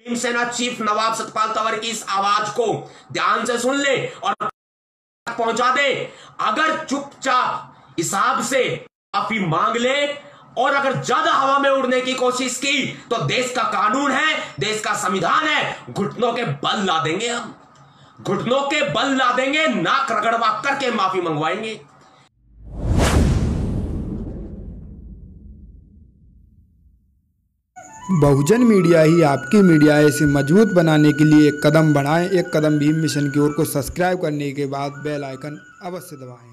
Bhim Sena chief नवाब सतपाल तंवर की इस आवाज को ध्यान से सुन ले और पहुंचा दे। अगर चुपचाप हिसाब से माफी मांग ले और अगर ज्यादा हवा में उड़ने की कोशिश की तो देश का कानून है, देश का संविधान है, घुटनों के बल ला देंगे हम, घुटनों के बल ला देंगे, नाक रगड़वा करके माफी मंगवाएंगे। बहुजन मीडिया ही आपकी मीडिया है। इसे मजबूत बनाने के लिए एक कदम बढ़ाएं। एक कदम भीम मिशन की ओर को सब्सक्राइब करने के बाद बेल आइकन अवश्य दबाएं।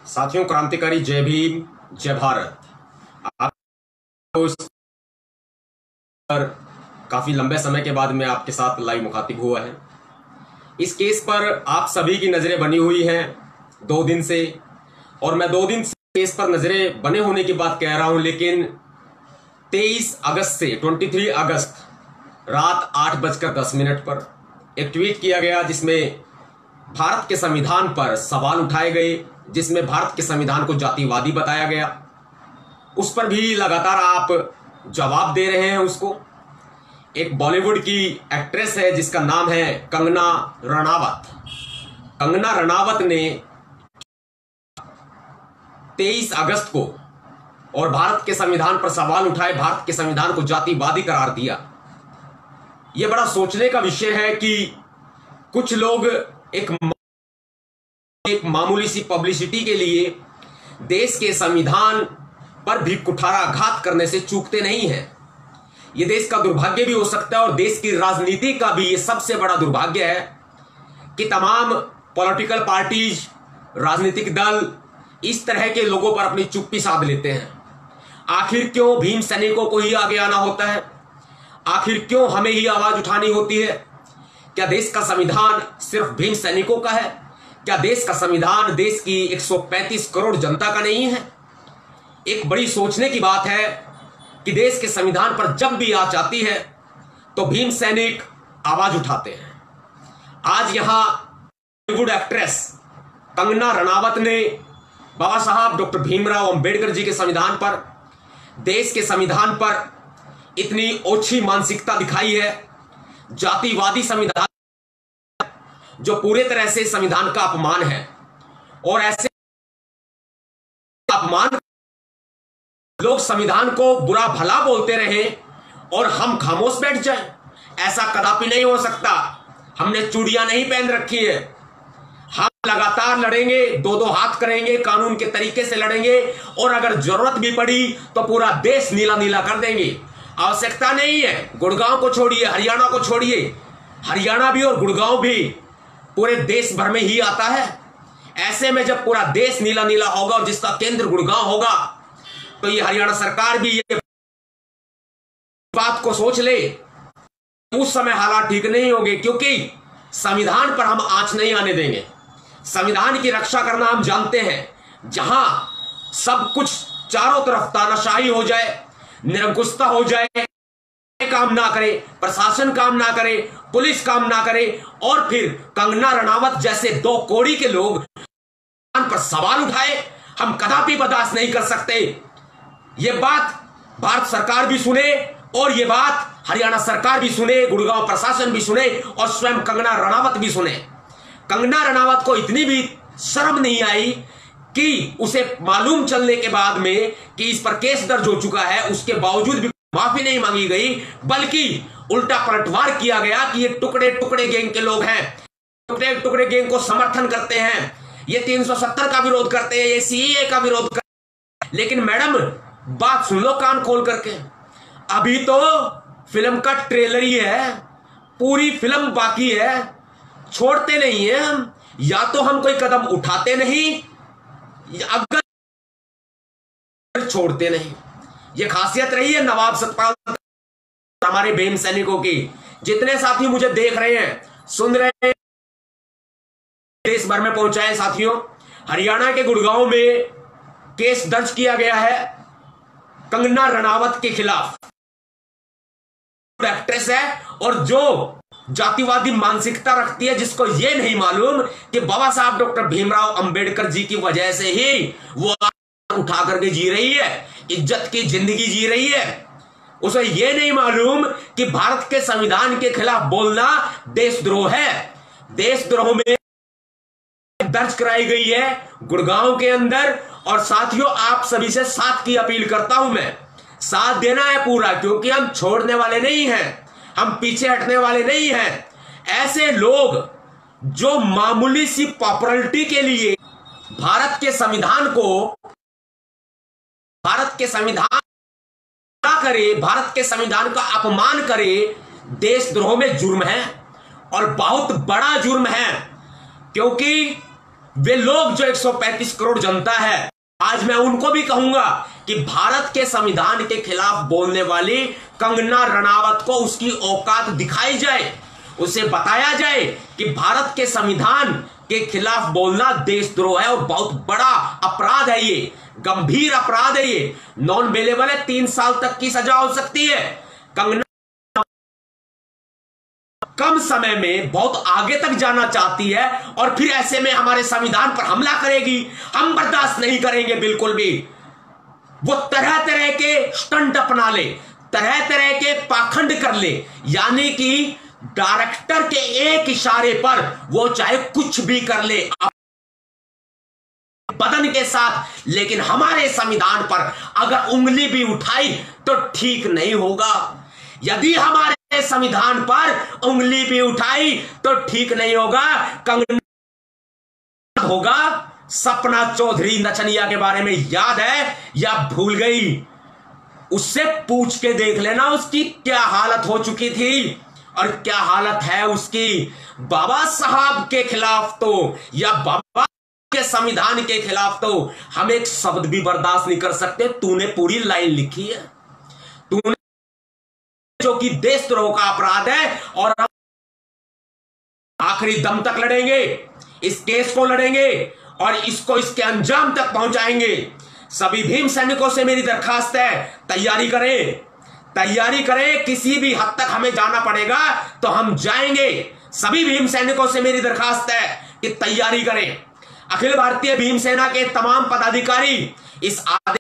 साथियों, क्रांतिकारी जय भीम जय भारत। काफी लंबे समय के बाद मैं आपके साथ लाइव मुखातिब हुआ है। इस केस पर आप सभी की नजरें बनी हुई हैं 2 दिन से, और मैं 2 दिन से केस पर नजरें बने होने की बात कह रहा हूं, लेकिन 23 अगस्त से 23 अगस्त रात 8:10 पर एक ट्वीट किया गया जिसमें भारत के संविधान पर सवाल उठाए गए, जिसमें भारत के संविधान को जातिवादी बताया गया। उस पर भी लगातार आप जवाब दे रहे हैं उसको। एक बॉलीवुड की एक्ट्रेस है जिसका नाम है कंगना रनावत। कंगना रनावत ने 23 अगस्त को और भारत के संविधान पर सवाल उठाए, भारत के संविधान को जातिवादी करार दिया। यह बड़ा सोचने का विषय है कि कुछ लोग एक मामूली सी पब्लिसिटी के लिए देश के संविधान पर भी कुठाराघात करने से चूकते नहीं हैं। यह देश का दुर्भाग्य भी हो सकता है और देश की राजनीति का भी यह सबसे बड़ा दुर्भाग्य है कि तमाम पॉलिटिकल पार्टीज, राजनीतिक दल इस तरह के लोगों पर अपनी चुप्पी साध लेते हैं। आखिर क्यों भीम सैनिकों को ही आगे आना होता है? आखिर क्यों हमें ही आवाज उठानी होती है? क्या देश का संविधान सिर्फ भीम सैनिकों का है? क्या देश का संविधान देश की 135 करोड़ जनता का नहीं है? एक बड़ी सोचने की बात है कि देश के संविधान पर जब भी आंच आती है तो भीम सैनिक आवाज उठाते हैं। आज यहां बॉलीवुड एक्ट्रेस कंगना रनावत ने बाबा साहब डॉक्टर भीमराव अंबेडकर जी के संविधान पर, देश के संविधान पर इतनी ओछी मानसिकता दिखाई है। जातिवादी संविधान जो पूरे तरह से संविधान का अपमान है, और ऐसे अपमान लोग संविधान को बुरा भला बोलते रहे और हम खामोश बैठ जाएं, ऐसा कदापि नहीं हो सकता। हमने चूड़ियां नहीं पहन रखी है, हम लगातार लड़ेंगे, 2-2 हाथ करेंगे, कानून के तरीके से लड़ेंगे, और अगर जरूरत भी पड़ी तो पूरा देश नीला नीला कर देंगे। आवश्यकता नहीं है, गुड़गांव को छोड़िए, हरियाणा को छोड़िए, हरियाणा भी और गुड़गांव भी पूरे देश भर में ही आता है। ऐसे में जब पूरा देश नीला नीला होगा और जिसका केंद्र गुड़गांव होगा, तो ये हरियाणा सरकार भी ये बात को सोच ले। उस समय हालात ठीक नहीं होंगे, क्योंकि संविधान पर हम आंच नहीं आने देंगे। संविधान की रक्षा करना हम जानते हैं। जहां सब कुछ चारों तरफ तानाशाही हो जाए, निरंकुशता हो जाए, काम ना करे, प्रशासन काम ना करे, पुलिस काम ना करे, और फिर कंगना रनावत जैसे 2 कौड़ी के लोग पर सवाल उठाए, हम कदापि बर्दाश्त नहीं कर सकते। यह बात भारत सरकार भी सुने और यह बात हरियाणा सरकार भी सुने, गुड़गांव प्रशासन भी सुने और स्वयं कंगना रनावत भी सुने। कंगना रनावत को इतनी भी शर्म नहीं आई कि उसे मालूम चलने के बाद में कि इस पर केस दर्ज हो चुका है, उसके बावजूद भी माफी नहीं मांगी गई, बल्कि उल्टा पलटवार किया गया कि ये टुकड़े टुकड़े गैंग के लोग हैं, टुकड़े टुकड़े गैंग को समर्थन करते हैं, ये 370 का विरोध करते हैं, ये सीएए का विरोध करते हैं। लेकिन मैडम, बात सुन लो कान खोल करके, अभी तो फिल्म का ट्रेलर ही है, पूरी फिल्म बाकी है। छोड़ते नहीं है हम, या तो हम कोई कदम उठाते नहीं, अगर छोड़ते नहीं। ये खासियत रही है नवाब सतपाल हमारे भीम सैनिकों की। जितने साथी मुझे देख रहे हैं, सुन रहे हैं, देश भर में पहुंचाए साथियों, हरियाणा के गुड़गांव में केस दर्ज किया गया है कंगना रनावत के खिलाफ। एक्ट्रेस है और जो जातिवादी मानसिकता रखती है, जिसको यह नहीं मालूम कि बाबा साहब डॉक्टर भीमराव अंबेडकर जी की वजह से ही वो उठा करके जी रही है, इज्जत की जिंदगी जी रही है। उसे यह नहीं मालूम कि भारत के संविधान के खिलाफ बोलना देशद्रोह है। देशद्रोह में दर्ज कराई गई है गुड़गांव के अंदर। और साथियों, आप सभी से साथ की अपील करता हूं मैं, साथ देना है पूरा, क्योंकि हम छोड़ने वाले नहीं हैं, हम पीछे हटने वाले नहीं हैं। ऐसे लोग जो मामूली सी पॉपुलरिटी के लिए भारत के संविधान करे, भारत के संविधान का अपमान करे, देशद्रोह में जुर्म है और बहुत बड़ा जुर्म है। क्योंकि वे लोग जो 135 करोड़ जनता है, आज मैं उनको भी कहूंगा कि भारत के संविधान के खिलाफ बोलने वाली कंगना रनावत को उसकी औकात दिखाई जाए, उसे बताया जाए कि भारत के संविधान के खिलाफ बोलना देशद्रोह है और बहुत बड़ा अपराध है, ये गंभीर अपराध है, ये नॉन बेलेबल है, 3 साल तक की सजा हो सकती है। कंगना कम समय में बहुत आगे तक जाना चाहती है और फिर ऐसे में हमारे संविधान पर हमला करेगी, हम बर्दाश्त नहीं करेंगे बिल्कुल भी। वो तरह तरह के स्टंट अपना ले, तरह तरह के पाखंड कर ले, यानी कि डायरेक्टर के एक इशारे पर वो चाहे कुछ भी कर ले बदन के साथ, लेकिन हमारे संविधान पर अगर उंगली भी उठाई तो ठीक नहीं होगा। यदि हमारे संविधान पर उंगली भी उठाई तो ठीक नहीं होगा। कंगना होगा, सपना चौधरी नचनिया के बारे में याद है या भूल गई? उससे पूछ के देख लेना उसकी क्या हालत हो चुकी थी और क्या हालत है उसकी। बाबा साहब के खिलाफ तो, या बाबा के संविधान के खिलाफ तो हम एक शब्द भी बर्दाश्त नहीं कर सकते। तूने पूरी लाइन लिखी है, तूने, जो कि देशद्रोह का अपराध है, और हम आखिरी दम तक लड़ेंगे, इस केस को लड़ेंगे और इसको इसके अंजाम तक पहुंचाएंगे। सभी भीम सैनिकों से मेरी दरखास्त है, तैयारी करें, तैयारी करें, किसी भी हद तक हमें जाना पड़ेगा तो हम जाएंगे। सभी भीम सैनिकों से मेरी दरखास्त है कि तैयारी करें। अखिल भारतीय भीम सेना के तमाम पदाधिकारी इस आदेश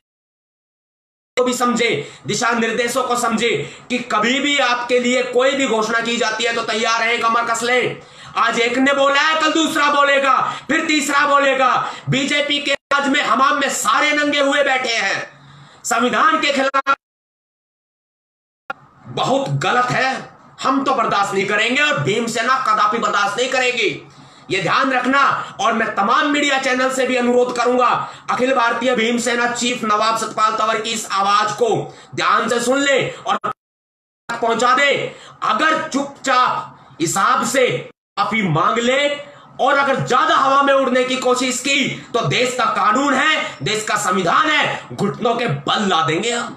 को भी समझे, दिशा निर्देशों को समझे कि कभी भी आपके लिए कोई भी घोषणा की जाती है तो तैयार रहें, कमर कस लें। आज एक ने बोला है, कल दूसरा बोलेगा, फिर तीसरा बोलेगा। बीजेपी के राज में हमाम में सारे नंगे हुए बैठे हैं। संविधान के खिलाफ बहुत गलत है, हम तो बर्दाश्त नहीं करेंगे और भीमसेना कदापि बर्दाश्त नहीं करेगी, ये ध्यान रखना। और मैं तमाम मीडिया चैनल से भी अनुरोध करूंगा, अखिल भारतीय भीमसेना चीफ नवाब सतपाल तंवर की इस आवाज को ध्यान से सुन ले और पहुंचा दे। अगर चुपचाप हिसाब से माफी मांग ले और अगर ज्यादा हवा में उड़ने की कोशिश की तो देश का कानून है, देश का संविधान है, घुटनों के बल ला देंगे, हम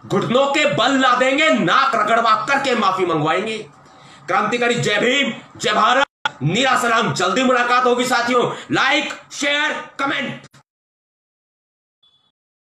घुटनों के बल ला देंगे, नाक रगड़वा करके माफी मंगवाएंगे। क्रांतिकारी जय भीम, जय भारत, नीरा सलाम। जल्दी मुलाकात होगी साथियों। Like, share, comment.